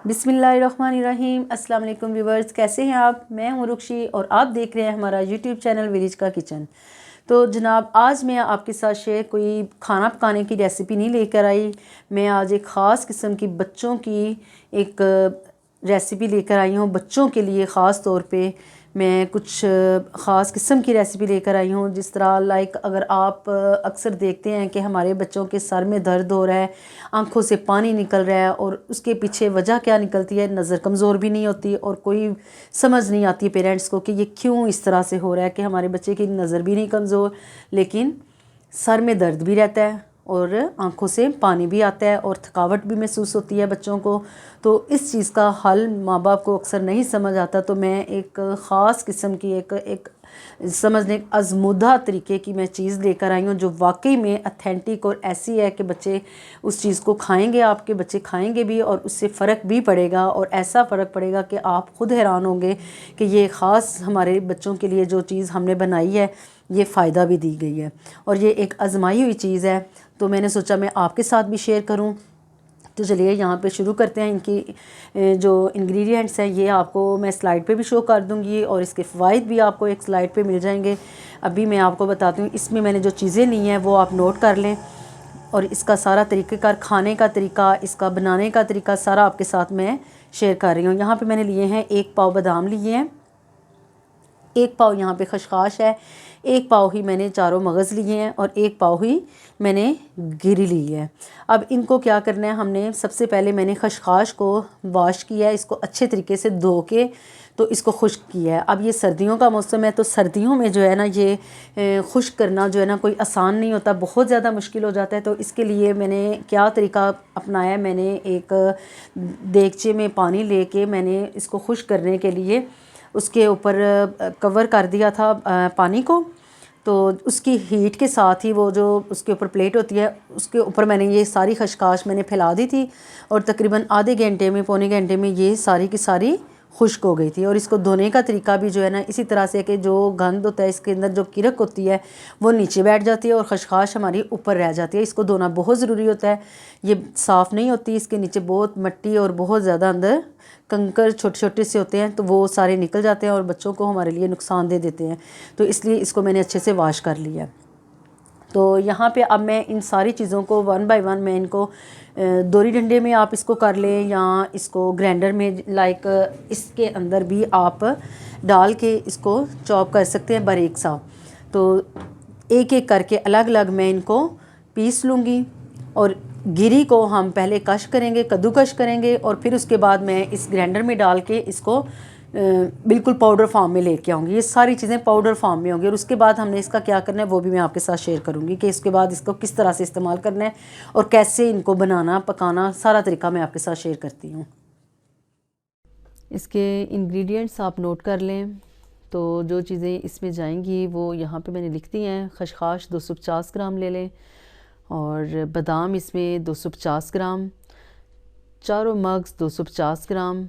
बिस्मिल्लाहिर्रहमानिर्रहीम। अस्सलाम वालेकुम व्यूवर्स, कैसे हैं आप? मैं हूं रुक्षी और आप देख रहे हैं हमारा यूट्यूब चैनल विलेज का किचन। तो जनाब, आज मैं आपके साथ शेयर कोई खाना पकाने की रेसिपी नहीं लेकर आई। मैं आज एक ख़ास किस्म की बच्चों की एक रेसिपी लेकर आई हूँ। बच्चों के लिए ख़ास तौर पे मैं कुछ ख़ास किस्म की रेसिपी लेकर आई हूँ। जिस तरह अगर आप अक्सर देखते हैं कि हमारे बच्चों के सर में दर्द हो रहा है, आंखों से पानी निकल रहा है और उसके पीछे वजह क्या निकलती है, नज़र कमज़ोर भी नहीं होती और कोई समझ नहीं आती पेरेंट्स को कि ये क्यों इस तरह से हो रहा है कि हमारे बच्चे की नज़र भी नहीं कमज़ोर लेकिन सर में दर्द भी रहता है और आंखों से पानी भी आता है और थकावट भी महसूस होती है बच्चों को। तो इस चीज़ का हल माँ बाप को अक्सर नहीं समझ आता। तो मैं एक ख़ास किस्म की एक समझने आजमूदा तरीके की मैं चीज़ लेकर आई हूँ जो वाकई में अथेंटिक और ऐसी है कि बच्चे उस चीज़ को खाएंगे, आपके बच्चे खाएंगे भी और उससे फ़र्क भी पड़ेगा और ऐसा फ़र्क पड़ेगा कि आप ख़ुद हैरान होंगे कि ये ख़ास हमारे बच्चों के लिए जो चीज़ हमने बनाई है ये फ़ायदा भी दी गई है और ये एक आजमाई हुई चीज़ है। तो मैंने सोचा मैं आपके साथ भी शेयर करूं। तो चलिए यहाँ पे शुरू करते हैं। इनकी जो इंग्रेडिएंट्स हैं ये आपको मैं स्लाइड पे भी शो कर दूँगी और इसके फ़वाइद भी आपको एक स्लाइड पे मिल जाएंगे। अभी मैं आपको बताती हूँ इसमें मैंने जो चीज़ें ली हैं वो आप नोट कर लें और इसका सारा तरीक़ेकार, खाने का तरीका, इसका बनाने का तरीका सारा आपके साथ मैं शेयर कर रही हूँ। यहाँ पर मैंने लिए हैं 1 पाव बादाम लिए हैं, 1 पाव यहाँ पे खशखाश है, 1 पाव ही मैंने चारों मगज़ लिए हैं और 1 पाव ही मैंने गिरी ली है। अब इनको क्या करना है, हमने सबसे पहले मैंने खशखाश को वॉश किया है, इसको अच्छे तरीके से धो के तो इसको खुश्क किया है। अब ये सर्दियों का मौसम है तो सर्दियों में जो है ना ये खुश्क करना जो है ना कोई आसान नहीं होता, बहुत ज़्यादा मुश्किल हो जाता है। तो इसके लिए मैंने क्या तरीका अपनाया, मैंने एक देगचे में पानी लेके मैंने इसको खुश्क करने के लिए उसके ऊपर कवर कर दिया था पानी को। तो उसकी हीट के साथ ही वो जो उसके ऊपर प्लेट होती है उसके ऊपर मैंने ये सारी खशखाश मैंने फैला दी थी और तकरीबन आधे घंटे में, पौने घंटे में ये सारी की सारी खुश्क हो गई थी। और इसको धोने का तरीका भी जो है ना इसी तरह से कि जो गंद होता है इसके अंदर जो किरक होती है वो नीचे बैठ जाती है और खशखाश हमारी ऊपर रह जाती है। इसको धोना बहुत ज़रूरी होता है, ये साफ़ नहीं होती, इसके नीचे बहुत मिट्टी और बहुत ज़्यादा अंदर कंकर छोटे छोटे से होते हैं तो वो सारे निकल जाते हैं और बच्चों को हमारे लिए नुकसान दे देते हैं। तो इसलिए इसको मैंने अच्छे से वॉश कर लिया। तो यहाँ पे अब मैं इन सारी चीज़ों को वन बाय वन मैं इनको दोरी डंडे में आप इसको कर लें या इसको ग्राइंडर में इसके अंदर भी आप डाल के इसको चॉप कर सकते हैं बारीक सा। तो एक एक करके अलग अलग मैं इनको पीस लूँगी और गिरी को हम पहले कश करेंगे, कद्दूकश करेंगे और फिर उसके बाद मैं इस ग्राइंडर में डाल के इसको बिल्कुल पाउडर फॉर्म में लेके आऊँगी। ये सारी चीज़ें पाउडर फॉर्म में होंगी और उसके बाद हमने इसका क्या करना है वो भी मैं आपके साथ शेयर करूँगी कि इसके बाद इसको किस तरह से इस्तेमाल करना है और कैसे इनको बनाना, पकाना, सारा तरीका मैं आपके साथ शेयर करती हूँ। इसके इंग्रेडिएंट्स आप नोट कर लें। तो जो चीज़ें इसमें जाएंगी वो यहाँ पे मैंने लिख दी हैं। खशखाश 250 ग्राम ले लें और बादाम इसमें 250 ग्राम, चारों मग्स 250 ग्राम,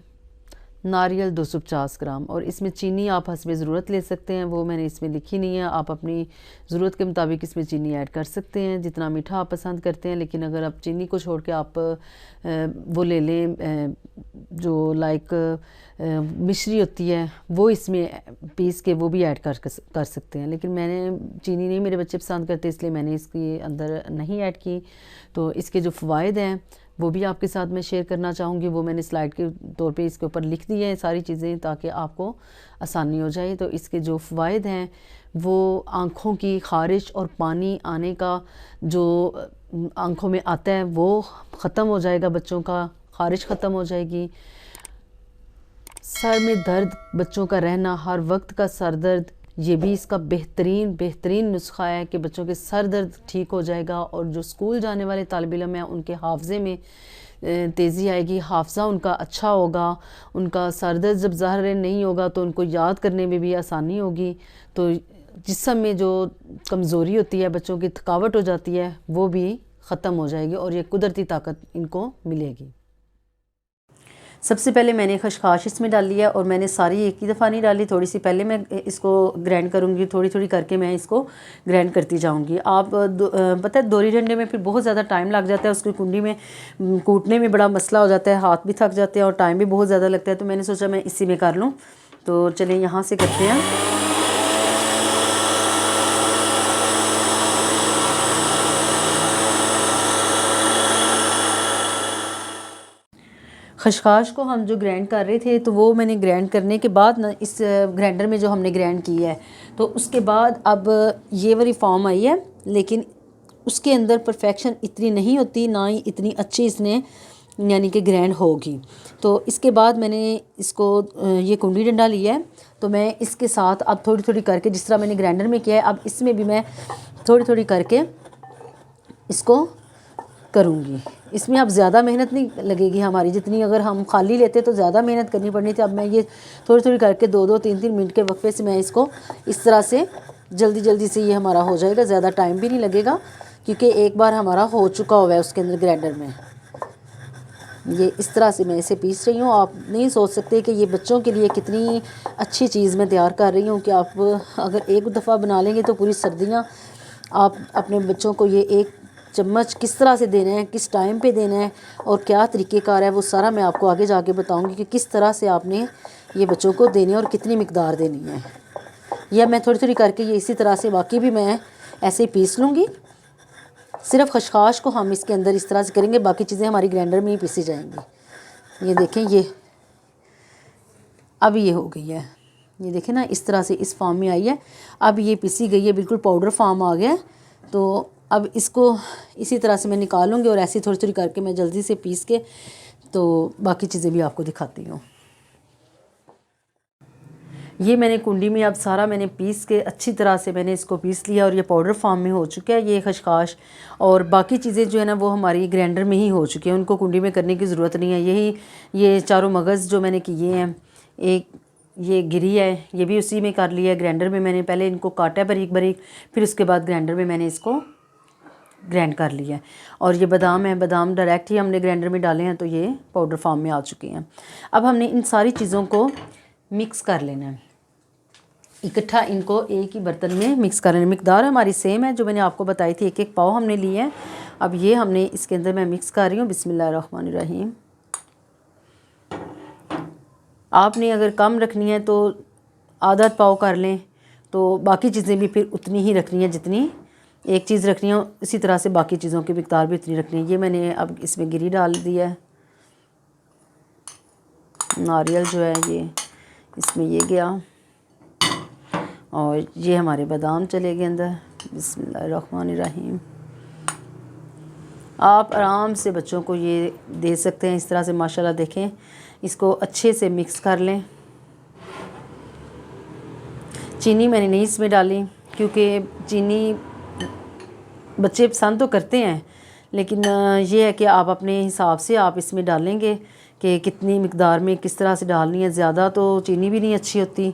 नारियल 250 ग्राम और इसमें चीनी आप हस्बे ज़रूरत ले सकते हैं, वो मैंने इसमें लिखी नहीं है। आप अपनी ज़रूरत के मुताबिक इसमें चीनी ऐड कर सकते हैं जितना मीठा आप पसंद करते हैं। लेकिन अगर आप चीनी को छोड़ के आप वो ले लें जो मिश्री होती है वो इसमें पीस के वो भी ऐड कर सकते हैं। लेकिन मैंने चीनी नहीं, मेरे बच्चे पसंद करते इसलिए मैंने इसके अंदर नहीं ऐड की। तो इसके जो फ़वाइद हैं वो भी आपके साथ मैं शेयर करना चाहूँगी, वो मैंने स्लाइड के तौर पे इसके ऊपर लिख दी है सारी चीज़ें ताकि आपको आसानी हो जाए। तो इसके जो फ़वाइद हैं वो आँखों की ख़ारिश और पानी आने का जो आँखों में आता है वो ख़त्म हो जाएगा, बच्चों का ख़ारिश ख़त्म हो जाएगी। सर में दर्द, बच्चों का रहना, हर वक्त का सर दर्द, ये भी इसका बेहतरीन नुस्खा है कि बच्चों के सर दर्द ठीक हो जाएगा। और जो स्कूल जाने वाले तालिब इल्म हैं उनके हाफ़ज़े में तेज़ी आएगी, हाफ़ज़ा उनका अच्छा होगा, उनका सर दर्द जब ज़ाहिर नहीं होगा तो उनको याद करने में भी आसानी होगी। तो जिस्म में जो कमज़ोरी होती है, बच्चों की थकावट हो जाती है वो भी ख़त्म हो जाएगी और ये कुदरती ताकत इनको मिलेगी। सबसे पहले मैंने खशखाश इसमें डाल लिया और मैंने सारी एक ही दफ़ा नहीं डाली, थोड़ी सी पहले मैं इसको ग्राइंड करूँगी, थोड़ी थोड़ी करके मैं इसको ग्राइंड करती जाऊँगी। आप पता है दोरी डंडे में फिर बहुत ज़्यादा टाइम लग जाता है, उसकी कुंडी में कूटने में बड़ा मसला हो जाता है, हाथ भी थक जाते हैं और टाइम भी बहुत ज़्यादा लगता है। तो मैंने सोचा मैं इसी में कर लूँ। तो चलिए यहाँ से करते हैं। खशखाश को हम जो ग्राइंड कर रहे थे तो वो मैंने ग्राइंड करने के बाद ना इस ग्राइंडर में जो हमने ग्राइंड किया है तो उसके बाद अब ये वाली फॉर्म आई है, लेकिन उसके अंदर परफेक्शन इतनी नहीं होती, ना ही इतनी अच्छी इसने यानी कि ग्राइंड होगी। तो इसके बाद मैंने इसको ये कुंडी डंडा लिया है, तो मैं इसके साथ अब थोड़ी थोड़ी करके जिस तरह मैंने ग्राइंडर में किया है अब इसमें भी मैं थोड़ी थोड़ी करके इसको करूँगी। इसमें अब ज़्यादा मेहनत नहीं लगेगी हमारी, जितनी अगर हम खाली लेते तो ज़्यादा मेहनत करनी पड़नी थी। अब मैं ये थोड़ी थोड़ी करके 2-2 3-3 मिनट के वक्फे से मैं इसको इस तरह से जल्दी जल्दी से ये हमारा हो जाएगा, ज़्यादा टाइम भी नहीं लगेगा क्योंकि एक बार हमारा हो चुका हुआ है उसके अंदर ग्राइंडर में। ये इस तरह से मैं इसे पीस रही हूँ। आप नहीं सोच सकते कि ये बच्चों के लिए कितनी अच्छी चीज़ मैं तैयार कर रही हूँ कि आप अगर एक दफ़ा बना लेंगे तो पूरी सर्दियाँ आप अपने बच्चों को ये एक चम्मच किस तरह से देना है, किस टाइम पे देना है और क्या तरीक़ेकार है वो सारा मैं आपको आगे जाके बताऊंगी कि किस तरह से आपने ये बच्चों को देने और कितनी मिकदार देनी है। या मैं थोड़ी थोड़ी करके ये इसी तरह से बाकी भी मैं ऐसे ही पीस लूँगी। सिर्फ खशखाश को हम इसके अंदर इस तरह से करेंगे, बाकी चीज़ें हमारी ग्राइंडर में ही पीसी जाएंगी। ये देखें, ये अब ये हो गई है, ये देखें ना इस तरह से इस फॉर्म में आई है। अब ये पीसी गई है, बिल्कुल पाउडर फॉर्म आ गया है। तो अब इसको इसी तरह से मैं निकालूंगी और ऐसी थोड़ी थोड़ी करके मैं जल्दी से पीस के तो बाकी चीज़ें भी आपको दिखाती हूँ। ये मैंने कुंडी में अब सारा मैंने पीस के अच्छी तरह से मैंने इसको पीस लिया और ये पाउडर फॉर्म में हो चुका है ये खशखाश। और बाकी चीज़ें जो है ना वो हमारी ग्राइंडर में ही हो चुकी हैं, उनको कुंडी में करने की ज़रूरत नहीं है। यही ये चारों मगज़ जो मैंने किए हैं, एक ये गिरी है ये भी उसी में कर लिया है ग्राइंडर में। मैंने पहले इनको काटा बारीक बारीक, फिर उसके बाद ग्राइंडर में मैंने इसको ग्राइंड कर लिया है। और ये बादाम है, बादाम डायरेक्ट ही हमने ग्राइंडर में डाले हैं तो ये पाउडर फॉर्म में आ चुके हैं। अब हमने इन सारी चीज़ों को मिक्स कर लेना है, इकट्ठा इनको एक ही बर्तन में मिक्स कर लेना। मिकदार हमारी सेम है जो मैंने आपको बताई थी, एक एक पाव हमने लिए हैं। अब ये हमने इसके अंदर मैं मिक्स कर रही हूँ। बिस्मिल्लाहिर्रहमानिर्रहीम। आपने अगर कम रखनी है तो आधा पाव कर लें, तो बाकी चीज़ें भी फिर उतनी ही रखनी है जितनी एक चीज़ रखनी है, इसी तरह से बाकी चीज़ों की मिकदार भी उतनी रखनी है। ये मैंने अब इसमें गिरी डाल दिया है, नारियल जो है ये इसमें ये गया और ये हमारे बादाम चले गए अंदर। बिस्मिल्लाहिर्रहमानिर्रहीम। आप आराम से बच्चों को ये दे सकते हैं इस तरह से। माशाल्लाह देखें, इसको अच्छे से मिक्स कर लें। चीनी मैंने नहीं इसमें डाली क्योंकि चीनी बच्चे पसंद तो करते हैं, लेकिन ये है कि आप अपने हिसाब से आप इसमें डालेंगे कि कितनी मिकदार में किस तरह से डालनी है। ज़्यादा तो चीनी भी नहीं अच्छी होती,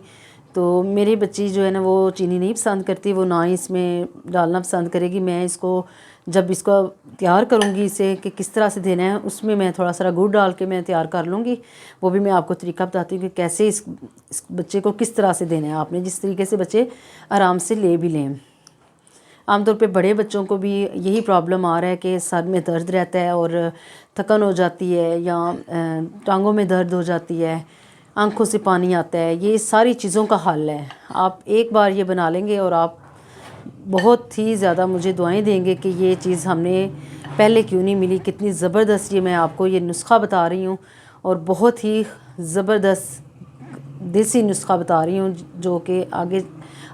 तो मेरी बच्ची जो है ना वो चीनी नहीं पसंद करती, वो ना ही इसमें डालना पसंद करेगी। मैं इसको जब इसको तैयार करूँगी इसे कि किस तरह से देना है, उसमें मैं थोड़ा सा गुड़ डाल के मैं तैयार कर लूँगी। वो भी मैं आपको तरीका बताती हूँ कि कैसे इस बच्चे को किस तरह से देना है आपने, जिस तरीके से बच्चे आराम से ले भी लें। आमतौर पे बड़े बच्चों को भी यही प्रॉब्लम आ रहा है कि सर में दर्द रहता है और थकन हो जाती है या टांगों में दर्द हो जाती है, आंखों से पानी आता है। ये सारी चीज़ों का हल है। आप एक बार ये बना लेंगे और आप बहुत ही ज़्यादा मुझे दुआएं देंगे कि ये चीज़ हमने पहले क्यों नहीं मिली। कितनी ज़बरदस्त ये मैं आपको ये नुस्खा बता रही हूँ और बहुत ही ज़बरदस्त देसी नुस्खा बता रही हूँ जो कि आगे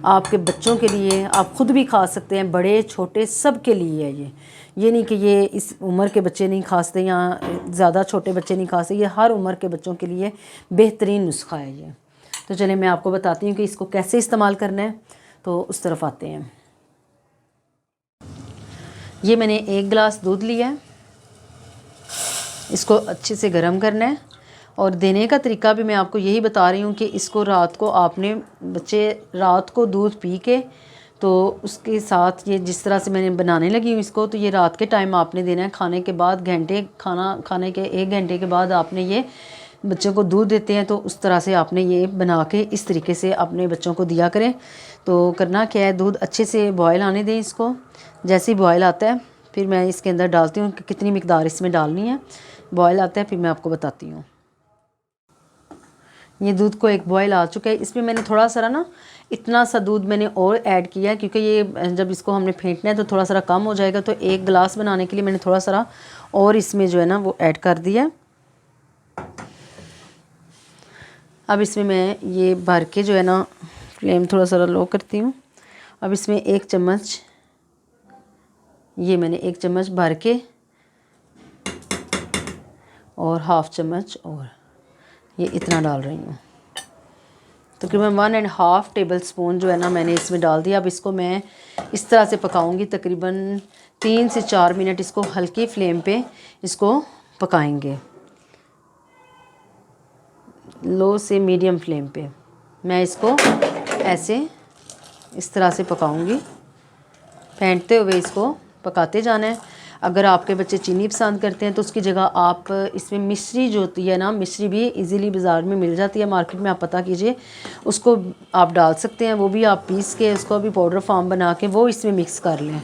आपके बच्चों के लिए, आप ख़ुद भी खा सकते हैं, बड़े छोटे सब के लिए है ये नहीं कि ये इस उम्र के बच्चे नहीं खा सकते या ज़्यादा छोटे बच्चे नहीं खा सकते, ये हर उम्र के बच्चों के लिए बेहतरीन नुस्खा है ये। तो चलिए मैं आपको बताती हूँ कि इसको कैसे इस्तेमाल करना है। तो उस तरफ आते हैं। ये मैंने 1 गिलास दूध लिया है, इसको अच्छे से गर्म करना है और देने का तरीका भी मैं आपको यही बता रही हूँ कि इसको रात को आपने बच्चे रात को दूध पी के तो उसके साथ ये जिस तरह से मैंने बनाने लगी हूँ इसको, तो ये रात के टाइम आपने देना है। खाने के बाद खाना खाने के 1 घंटे के बाद आपने ये बच्चों को दूध देते हैं तो उस तरह से आपने ये बना के इस तरीके से अपने बच्चों को दिया करें। तो करना क्या है, दूध अच्छे से बॉयल आने दें इसको। जैसे ही बॉयल आता है फिर मैं इसके अंदर डालती हूँ कि कितनी मिकदार इसमें डालनी है। बॉयल आता है फिर मैं आपको बताती हूँ। ये दूध को एक बॉयल आ चुका है, इसमें मैंने थोड़ा सा ना इतना सा दूध मैंने और ऐड किया है, क्योंकि ये जब इसको हमने फेंटना है तो थोड़ा सा कम हो जाएगा। तो एक गिलास बनाने के लिए मैंने थोड़ा सा और इसमें जो है ना वो ऐड कर दिया। अब इसमें मैं ये भर के जो है ना फ्लेम थोड़ा सा लो करती हूँ। अब इसमें 1 चम्मच, ये मैंने 1 चम्मच भर के और हाफ़ चम्मच और ये इतना डाल रही हूँ। तकरीबन 1.5 टेबल स्पून जो है ना मैंने इसमें डाल दिया। अब इसको मैं इस तरह से पकाऊंगी, तकरीबन 3 से 4 मिनट इसको हल्की फ्लेम पे इसको पकाएंगे, लो से मीडियम फ्लेम पे। मैं इसको ऐसे इस तरह से पकाऊंगी, फेंटते हुए इसको पकाते जाना है। अगर आपके बच्चे चीनी पसंद करते हैं तो उसकी जगह आप इसमें मिश्री जो होती है ना, मिश्री भी इजीली बाज़ार में मिल जाती है, मार्केट में आप पता कीजिए, उसको आप डाल सकते हैं। वो भी आप पीस के उसको भी पाउडर फॉर्म बना के वो इसमें मिक्स कर लें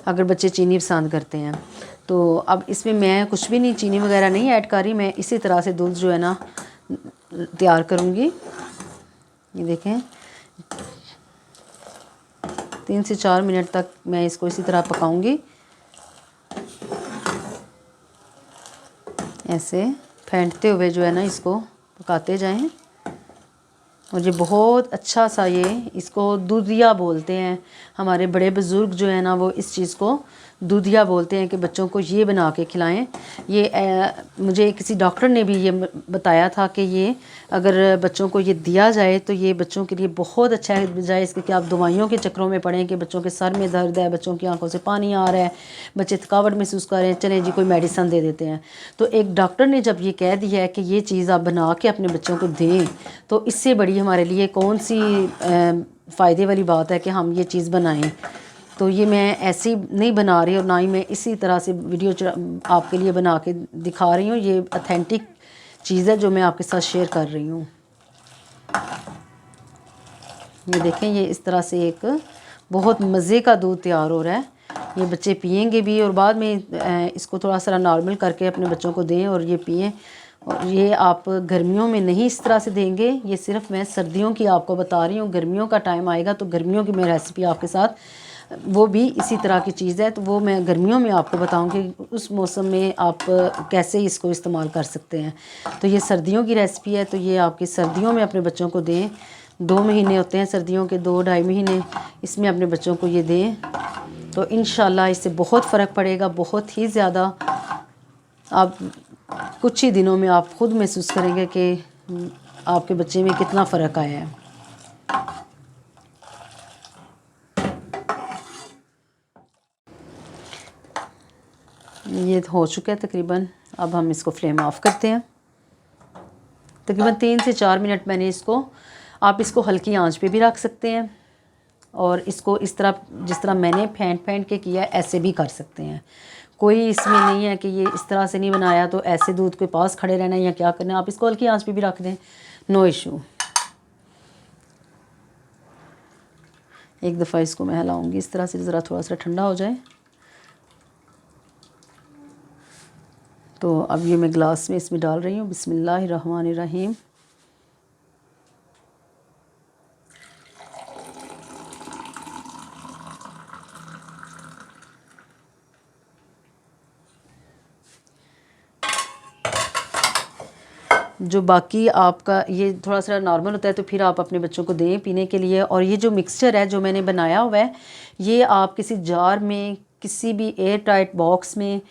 अगर बच्चे चीनी पसंद करते हैं तो। अब इसमें मैं कुछ भी नहीं, चीनी वगैरह नहीं ऐड कर रही, मैं इसी तरह से दूध जो है ना तैयार करूँगी। ये देखें 3 से 4 मिनट तक मैं इसको इसी तरह पकाऊंगी, ऐसे फेंटते हुए जो है ना इसको पकाते जाएं। और ये बहुत अच्छा सा, ये इसको दूधिया बोलते हैं, हमारे बड़े बुज़ुर्ग जो है ना वो इस चीज़ को दूधिया बोलते हैं कि बच्चों को ये बना के खिलाएं। ये मुझे किसी डॉक्टर ने भी ये बताया था कि ये अगर बच्चों को ये दिया जाए तो ये बच्चों के लिए बहुत अच्छा है, बजाय इसके कि आप दवाइयों के चक्करों में पड़ें कि बच्चों के सर में दर्द है, बच्चों की आंखों से पानी आ रहा है, बच्चे थकावट महसूस कर रहे हैं, चलें जी कोई मेडिसिन दे देते हैं। तो एक डॉक्टर ने जब ये कह दिया है कि ये चीज़ आप बना के अपने बच्चों को दें तो इससे बड़ी हमारे लिए कौन सी फ़ायदे वाली बात है कि हम ये चीज़ बनाएं। तो ये मैं ऐसी नहीं बना रही और ना ही मैं इसी तरह से वीडियो आपके लिए बना के दिखा रही हूँ। ये ऑथेंटिक चीज़ है जो मैं आपके साथ शेयर कर रही हूँ। ये देखें, ये इस तरह से एक बहुत मज़े का दूध तैयार हो रहा है। ये बच्चे पियेंगे भी और बाद में इसको थोड़ा सा नॉर्मल करके अपने बच्चों को दें और ये पिएं। और ये आप गर्मियों में नहीं इस तरह से देंगे, ये सिर्फ मैं सर्दियों की आपको बता रही हूँ। गर्मियों का टाइम आएगा तो गर्मियों की मैं रेसिपी आपके साथ, वो भी इसी तरह की चीज़ है तो वो मैं गर्मियों में आपको बताऊंगी उस मौसम में आप कैसे इसको इस्तेमाल कर सकते हैं। तो ये सर्दियों की रेसिपी है, तो ये आपकी सर्दियों में अपने बच्चों को दें। 2 महीने होते हैं सर्दियों के, 2-2.5 महीने, इसमें अपने बच्चों को ये दें तो इंशाल्लाह इससे बहुत फ़र्क पड़ेगा, बहुत ही ज़्यादा। आप कुछ ही दिनों में आप ख़ुद महसूस करेंगे कि आपके बच्चे में कितना फ़र्क आया है। ये हो चुका है तकरीबन। अब हम इसको फ्लेम ऑफ करते हैं। तकरीबन 3 से 4 मिनट मैंने इसको, आप इसको हल्की आंच पे भी रख सकते हैं और इसको इस तरह जिस तरह मैंने फेंट के किया ऐसे भी कर सकते हैं। कोई इसमें नहीं है कि ये इस तरह से नहीं बनाया तो ऐसे दूध के पास खड़े रहना है या क्या करना है। आप इसको हल्की आंच पे भी रख दें, नो इशू। एक दफ़ा इसको मैं हिलाऊंगी इस तरह से, ज़रा थोड़ा सा ठंडा हो जाए। तो अब ये मैं गिलास में इसमें डाल रही हूँ। बिस्मिल्लाहिर्रहमानिर्रहीम। जो बाकी आपका ये थोड़ा सा नॉर्मल होता है तो फिर आप अपने बच्चों को दें पीने के लिए। और ये जो मिक्सचर है जो मैंने बनाया हुआ है, ये आप किसी जार में, किसी भी एयर टाइट बॉक्स में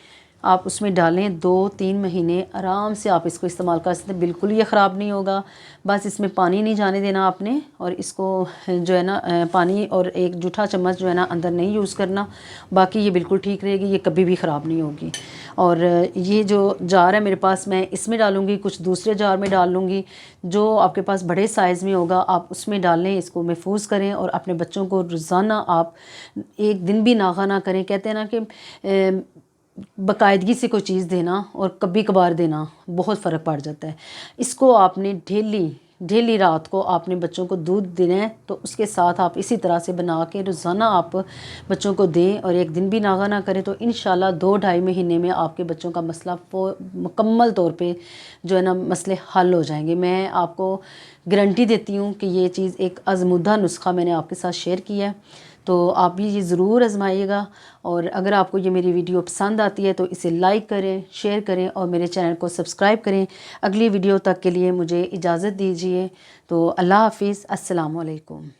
आप उसमें डालें। 2-3 महीने आराम से आप इसको इस्तेमाल कर सकते हैं, बिल्कुल ये ख़राब नहीं होगा। बस इसमें पानी नहीं जाने देना आपने, और इसको जो है ना पानी और 1 जूठा चम्मच जो है ना अंदर नहीं यूज़ करना। बाकी ये बिल्कुल ठीक रहेगी, ये कभी भी ख़राब नहीं होगी। और ये जो जार है मेरे पास, मैं इसमें डालूँगी, कुछ दूसरे जार में डाल लूँगी। जो आपके पास बड़े साइज़ में होगा आप उसमें डालें, इसको महफूज करें और अपने बच्चों को रोज़ाना आप 1 दिन भी नागा ना करें। कहते हैं ना कि बाकायदगी से कोई चीज़ देना और कभी कभार देना बहुत फ़र्क पड़ जाता है। इसको आपने डेली रात को आपने बच्चों को दूध देना है, तो उसके साथ आप इसी तरह से बना के रोज़ाना आप बच्चों को दें और एक दिन भी नागा ना करें, तो इंशाल्लाह 2-2.5 महीने में आपके बच्चों का मसला मुकम्मल तौर पे जो है ना मसले हल हो जाएंगे। मैं आपको गारंटी देती हूँ कि ये चीज़ एक आज़मूदा नुस्खा मैंने आपके साथ शेयर किया है, तो आप भी ये ज़रूर आजमाइएगा। और अगर आपको ये मेरी वीडियो पसंद आती है तो इसे लाइक करें, शेयर करें और मेरे चैनल को सब्सक्राइब करें। अगली वीडियो तक के लिए मुझे इजाज़त दीजिए। तो अल्लाह हाफ़िज़, अस्सलाम वालेकुम।